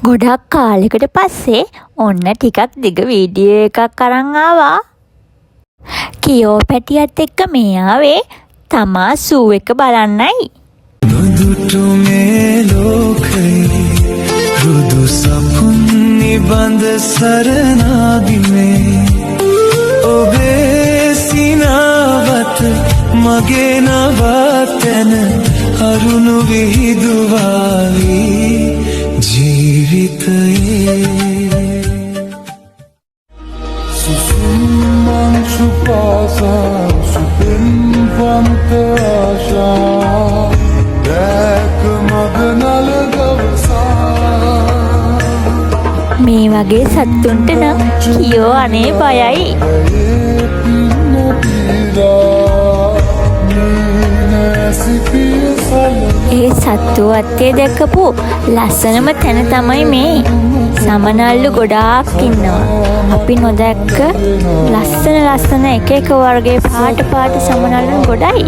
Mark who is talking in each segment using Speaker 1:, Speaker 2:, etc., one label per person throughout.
Speaker 1: ගොඩක් කාලෙකට පස්සේ ඔන්න ටිකක් දිග වීඩියෝ එකක් අරන් ආවා. කියෝ පැටියත් එක්ක මේ ආවේ තමා සූ එක බලන්නයි.
Speaker 2: නුදුටු මේ ලෝකේ රුදු සපුන් නිබඳ සරණාගිමේ ඔබේ සිනාවත මගේ නවතන අරුණු විහිදුවාවි ජීවිතයේ
Speaker 3: Susuman supasa supin pantasha dek magnal gavsa
Speaker 1: මේ වගේ සත්තුන්ට නම් කියෝ අනේ බයයි. ඒ සත්තු වත්තේ දැකපු ලස්සනම තැන තමයි මේ. සමනල්ලු ගොඩාක් ඉන්නවා. අපි නොදැක්ක ලස්සන එක වර්ගයේ පාට සමනල්ලු ගොඩයි.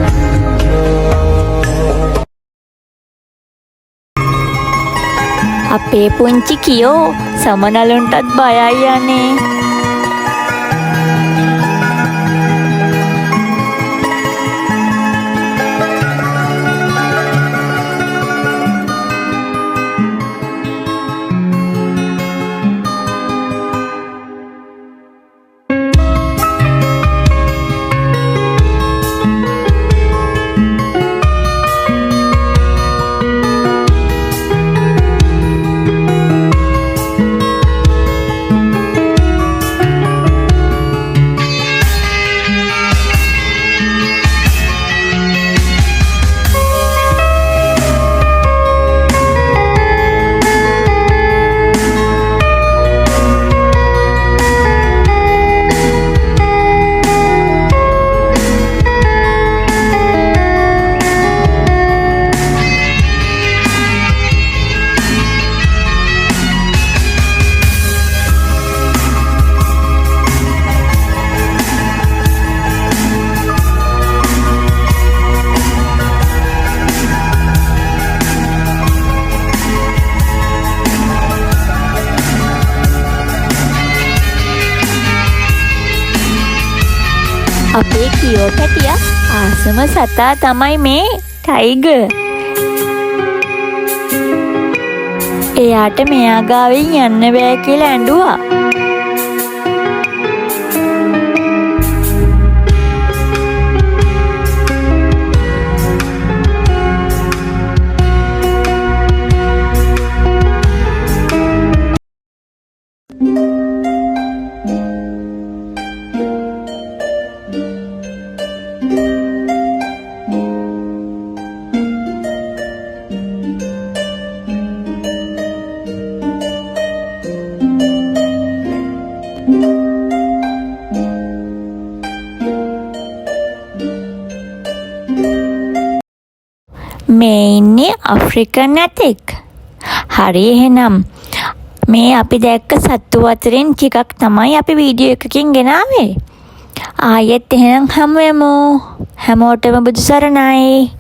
Speaker 1: අපේ පුංචි කියෝ සමනලුන්ටත් බයයි යන්නේ. අපේ කියෝ පැටියා ආසම සතා තමයි මේ ටයිගර්. එයාට මෙයා ගාවෙන් යන්න බෑ කියලා ඇඬුවා. මේ ඉන්නේ අප්‍රිකන් ඇතෙක්. හරි එහෙනම් මේ අපි දැක්ක සත්තු අතරින් ටිකක් තමයි අපි වීඩියෝ එකකින් ගෙනාවේ. ආයෙත් එහෙනම් හමු වෙමු. හැමෝටම බුදු සරණයි.